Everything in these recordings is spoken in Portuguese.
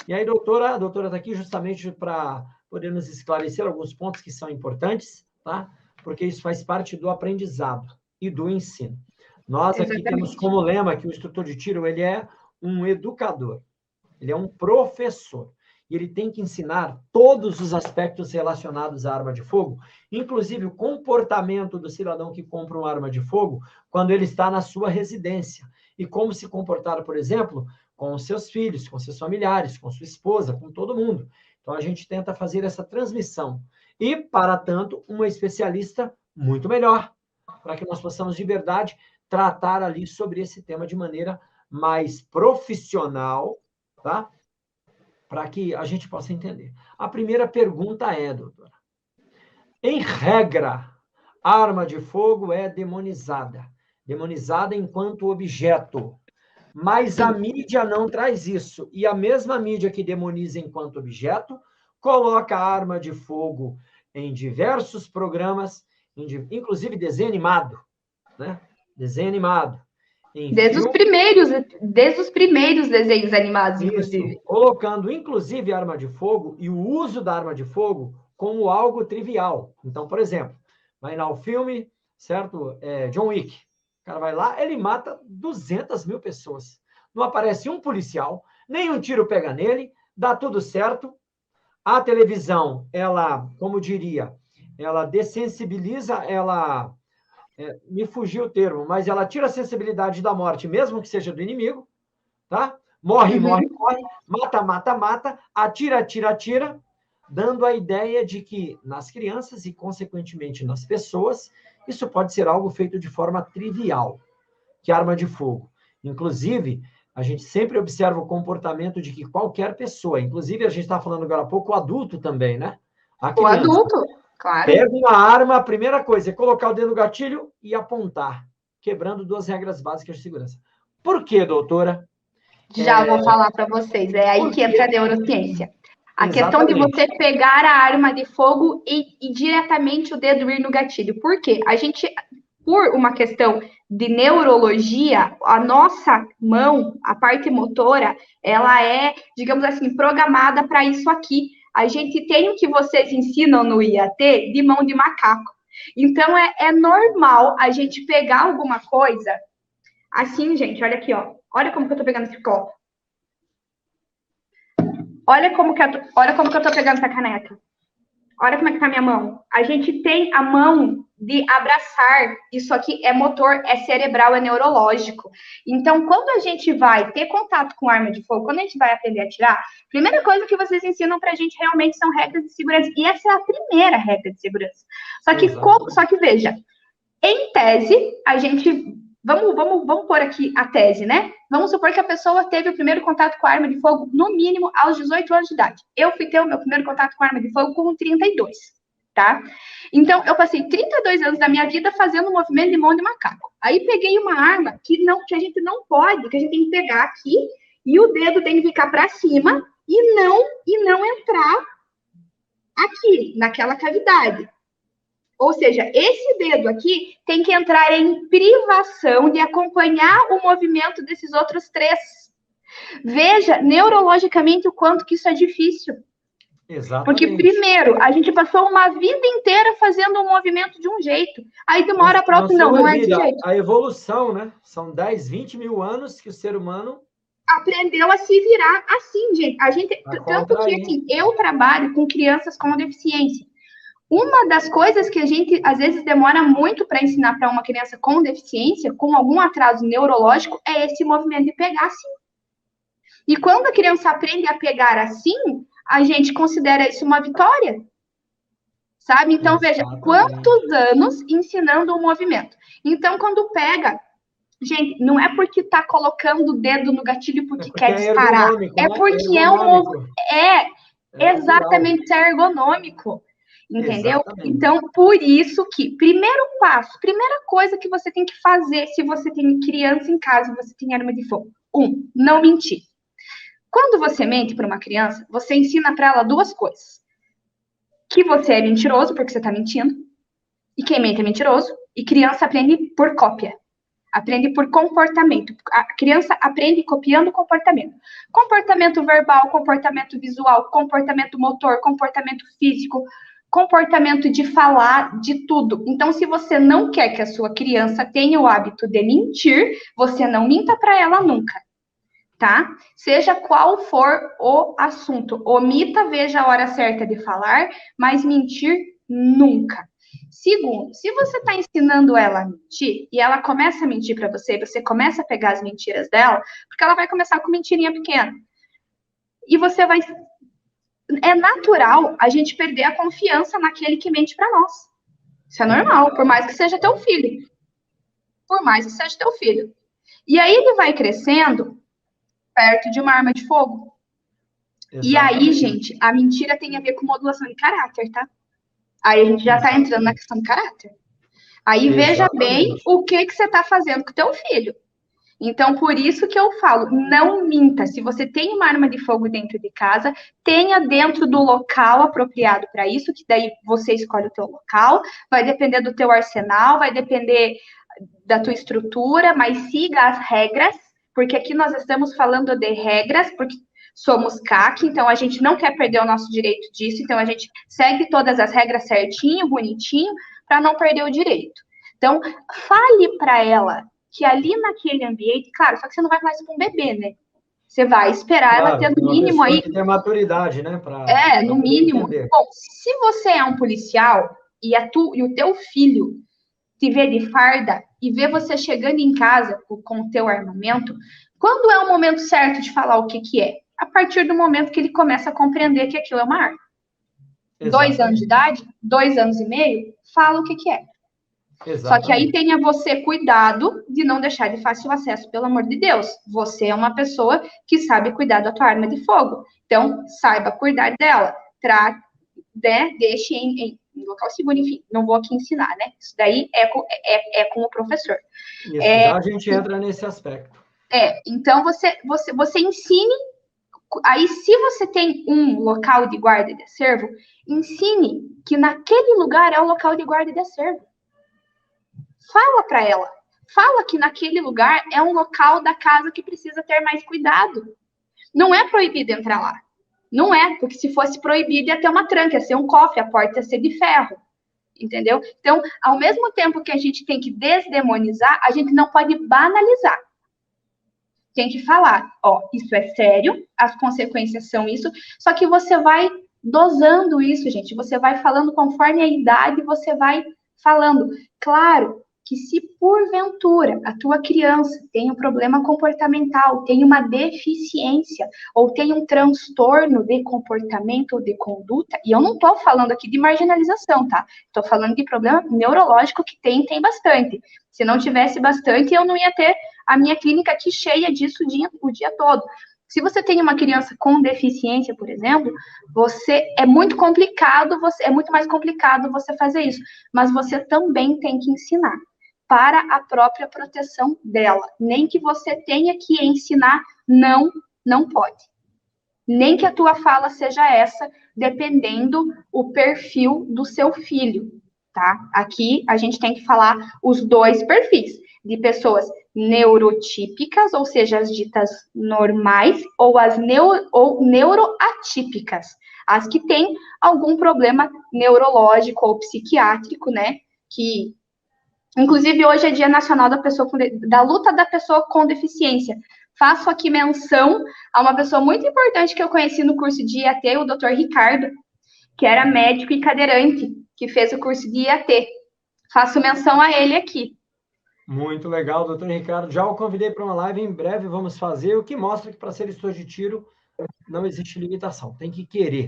E aí, a doutora está aqui justamente para poder nos esclarecer alguns pontos que são importantes, tá? Porque isso faz parte do aprendizado e do ensino. Nós aqui temos como lema que o instrutor de tiro, ele é um educador, ele é um professor, e ele tem que ensinar todos os aspectos relacionados à arma de fogo, inclusive o comportamento do cidadão que compra uma arma de fogo quando ele está na sua residência, e como se comportar, por exemplo, com os seus filhos, com seus familiares, com sua esposa, com todo mundo. Então, a gente tenta fazer essa transmissão. E, para tanto, uma especialista muito melhor, para que nós possamos, de verdade, tratar ali sobre esse tema de maneira mais profissional, tá? Para que a gente possa entender. A primeira pergunta é, doutora, em regra, a arma de fogo é demonizada enquanto objeto, mas a mídia não traz isso, e a mesma mídia que demoniza enquanto objeto, coloca a arma de fogo em diversos programas, inclusive desenho animado, né? Desenho animado. Desde os primeiros desenhos animados, inclusive. Isso, colocando, inclusive, a arma de fogo e o uso da arma de fogo como algo trivial. Então, por exemplo, vai lá o filme, certo? John Wick. O cara vai lá, ele mata 200 mil pessoas. Não aparece um policial, nenhum tiro pega nele, dá tudo certo. A televisão, ela, como diria, ela dessensibiliza, ela... me fugiu o termo, mas ela tira a sensibilidade da morte, mesmo que seja do inimigo, tá? Morre, morre, mata, atira, dando a ideia de que nas crianças e, consequentemente, nas pessoas, isso pode ser algo feito de forma trivial, que arma de fogo. Inclusive, a gente sempre observa o comportamento de que qualquer pessoa, inclusive a gente está falando agora há pouco, o adulto também, né? A criança, o adulto, claro. Pega uma arma, a primeira coisa é colocar o dedo no gatilho e apontar, quebrando 2 regras básicas de segurança. Por quê, doutora? Já vou falar para vocês. É aí que entra a neurociência. A questão de você pegar a arma de fogo e diretamente o dedo ir no gatilho. Por quê? A gente, por uma questão de neurologia, a nossa mão, a parte motora, ela é, digamos assim, programada para isso aqui. A gente tem o que vocês ensinam no IAT de mão de macaco. Então, é normal a gente pegar alguma coisa assim, gente, olha aqui, ó. Olha como que eu tô pegando esse copo. Olha como que eu tô pegando essa caneca. Olha como é que tá a minha mão. A gente tem a mão de abraçar. Isso aqui é motor, é cerebral, é neurológico. Então, quando a gente vai ter contato com arma de fogo, quando a gente vai aprender a atirar, a primeira coisa que vocês ensinam pra gente realmente são regras de segurança. E essa é a primeira regra de segurança. Só que veja, em tese, a gente... Vamos pôr aqui a tese, né? Vamos supor que a pessoa teve o primeiro contato com a arma de fogo, no mínimo, aos 18 anos de idade. Eu fui ter o meu primeiro contato com a arma de fogo com 32, tá? Então, eu passei 32 anos da minha vida fazendo um movimento de mão de macaco. Aí peguei uma arma que a gente não pode, que a gente tem que pegar aqui, e o dedo tem que ficar para cima e não entrar aqui, naquela cavidade. Ou seja, esse dedo aqui tem que entrar em privação de acompanhar o movimento desses outros 3. Veja, neurologicamente, o quanto que isso é difícil. Exatamente. Porque, primeiro, a gente passou uma vida inteira fazendo um movimento de um jeito. Aí, de uma hora para outra, não é desse jeito. A evolução, né? São 10, 20 mil anos que o ser humano... aprendeu a se virar assim, gente. Tanto que, assim, eu trabalho com crianças com deficiência. Uma das coisas que a gente, às vezes, demora muito para ensinar para uma criança com deficiência, com algum atraso neurológico, é esse movimento de pegar assim. E quando a criança aprende a pegar assim, a gente considera isso uma vitória. Sabe? Então, veja, quantos anos ensinando o movimento. Então, quando pega... Gente, não é porque está colocando o dedo no gatilho porque quer disparar. É porque é um... exatamente, é ergonômico. Entendeu? Exatamente. Então, por isso que, primeiro passo, primeira coisa que você tem que fazer se você tem criança em casa, você tem arma de fogo. 1, não mentir. Quando você mente para uma criança, você ensina para ela 2 coisas. Que você é mentiroso, porque você está mentindo. E quem mente é mentiroso. E criança aprende por cópia. Aprende por comportamento. A criança aprende copiando comportamento. Comportamento verbal, comportamento visual, comportamento motor, comportamento físico, comportamento de falar, de tudo. Então, se você não quer que a sua criança tenha o hábito de mentir, você não minta para ela nunca, tá? Seja qual for o assunto. Omita, veja a hora certa de falar, mas mentir nunca. Segundo, se você está ensinando ela a mentir, e ela começa a mentir para você, e você começa a pegar as mentiras dela, porque ela vai começar com mentirinha pequena. E você vai... É natural a gente perder a confiança naquele que mente para nós. Isso é normal, por mais que seja teu filho. Por mais que seja teu filho. E aí ele vai crescendo perto de uma arma de fogo. Exatamente. E aí, gente, a mentira tem a ver com modulação de caráter, tá? Aí a gente já está entrando na questão do caráter. Aí veja bem o que você está fazendo com o teu filho. Então, por isso que eu falo, não minta. Se você tem uma arma de fogo dentro de casa, tenha dentro do local apropriado para isso, que daí você escolhe o teu local, vai depender do teu arsenal, vai depender da tua estrutura, mas siga as regras, porque aqui nós estamos falando de regras, porque somos CAC, então a gente não quer perder o nosso direito disso, então a gente segue todas as regras certinho, bonitinho, para não perder o direito. Então, fale para ela que ali naquele ambiente, claro, só que você não vai falar isso para um bebê, né? Você vai esperar ela ter no mínimo aí... que tem maturidade, né? No mínimo. Entender. Bom, se você é um policial e o teu filho te vê de farda e vê você chegando em casa com o teu armamento, quando é o momento certo de falar o que é? A partir do momento que ele começa a compreender que aquilo é uma arma. Exatamente. 2 anos de idade, 2 anos e meio, fala o que é. Exatamente. Só que aí tenha você cuidado de não deixar de fácil acesso, pelo amor de Deus. Você é uma pessoa que sabe cuidar da tua arma de fogo. Então, saiba cuidar dela. Deixe em local seguro, enfim. Não vou aqui ensinar, né? Isso daí é com o professor. Isso, já a gente entra nesse aspecto. Então, você ensine. Aí, se você tem um local de guarda de acervo, ensine que naquele lugar é o local de guarda de acervo. Fala para ela. Fala que naquele lugar é um local da casa que precisa ter mais cuidado. Não é proibido entrar lá. Não é, porque se fosse proibido ia ter uma tranca, ia ser um cofre, a porta ia ser de ferro. Entendeu? Então, ao mesmo tempo que a gente tem que desdemonizar, a gente não pode banalizar. Tem que falar, isso é sério, as consequências são isso, só que você vai dosando isso, gente. Você vai falando conforme a idade, você vai falando. Claro que se porventura a tua criança tem um problema comportamental, tem uma deficiência, ou tem um transtorno de comportamento ou de conduta, e eu não estou falando aqui de marginalização, tá? Estou falando de problema neurológico que tem bastante. Se não tivesse bastante, eu não ia ter a minha clínica aqui cheia disso o dia todo. Se você tem uma criança com deficiência, por exemplo, é muito mais complicado você fazer isso, mas você também tem que ensinar para a própria proteção dela. Nem que você tenha que ensinar, não pode. Nem que a tua fala seja essa, dependendo o perfil do seu filho, tá? Aqui a gente tem que falar os 2 perfis, de pessoas neurotípicas, ou seja, as ditas normais, ou as neuroatípicas, as que têm algum problema neurológico ou psiquiátrico, né? Que, inclusive, hoje é Dia Nacional da Luta da Pessoa com Deficiência. Faço aqui menção a uma pessoa muito importante que eu conheci no curso de IAT, o Dr. Ricardo, que era médico e cadeirante, que fez o curso de IAT. Faço menção a ele aqui. Muito legal, doutor Ricardo. Já o convidei para uma live, em breve vamos fazer, o que mostra que para ser instrutor de tiro não existe limitação, tem que querer,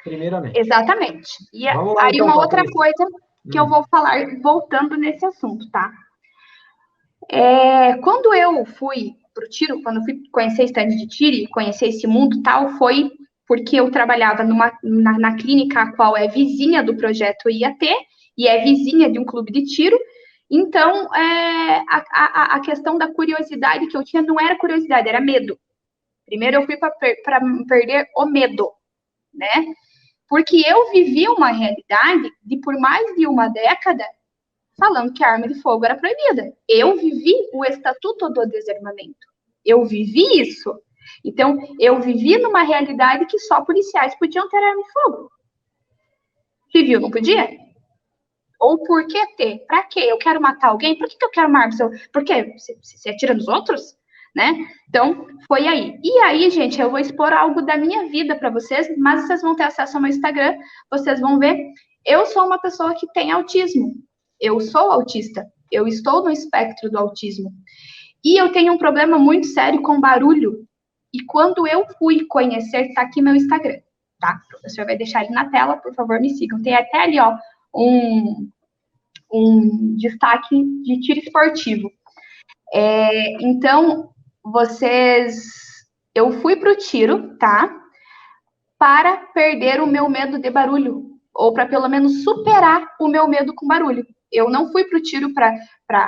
primeiramente. Exatamente. E vamos lá, aí então, uma outra coisa que eu vou falar, voltando nesse assunto, tá? Quando eu fui pro tiro, quando eu fui conhecer estande de tiro e conhecer esse mundo e tal, foi porque eu trabalhava na clínica a qual é vizinha do projeto IAT e é vizinha de um clube de tiro. Então, a questão da curiosidade que eu tinha não era curiosidade, era medo. Primeiro eu fui para perder o medo, né? Porque eu vivi uma realidade de, por mais de uma década, falando que a arma de fogo era proibida. Eu vivi o Estatuto do Desarmamento. Eu vivi isso. Então, eu vivi numa realidade que só policiais podiam ter arma de fogo. Civil não podia? Ou por que ter? Pra quê? Eu quero matar alguém? Por que eu quero uma arma? Por quê? Você atira nos outros? Né? Então, foi aí. E aí, gente, eu vou expor algo da minha vida para vocês, mas vocês vão ter acesso ao meu Instagram, vocês vão ver. Eu sou uma pessoa que tem autismo. Eu sou autista. Eu estou no espectro do autismo. E eu tenho um problema muito sério com barulho. E quando eu fui conhecer, tá aqui meu Instagram, tá? O professor vai deixar ele na tela, por favor, me sigam. Tem até ali, ó, um destaque de tiro esportivo. Então, eu fui pro tiro, tá? Para perder o meu medo de barulho, ou para pelo menos superar o meu medo com barulho. Eu não fui pro tiro para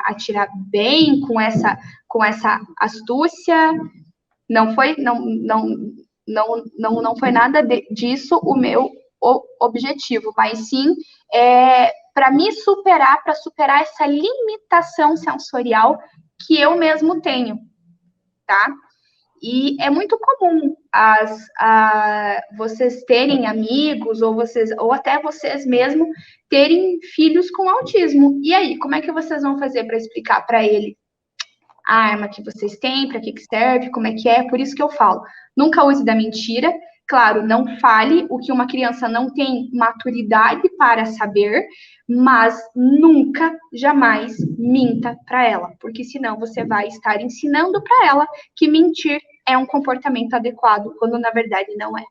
atirar bem com essa astúcia. Não foi nada disso o meu objetivo, mas sim para me superar, para superar essa limitação sensorial que eu mesmo tenho, tá? E é muito comum vocês terem amigos, ou até vocês mesmos terem filhos com autismo. E aí, como é que vocês vão fazer para explicar para ele a arma que vocês têm, para que serve, como é que é? Por isso que eu falo, nunca use da mentira. Claro, não fale o que uma criança não tem maturidade para saber, mas nunca, jamais minta para ela, porque senão você vai estar ensinando para ela que mentir é um comportamento adequado, quando na verdade não é.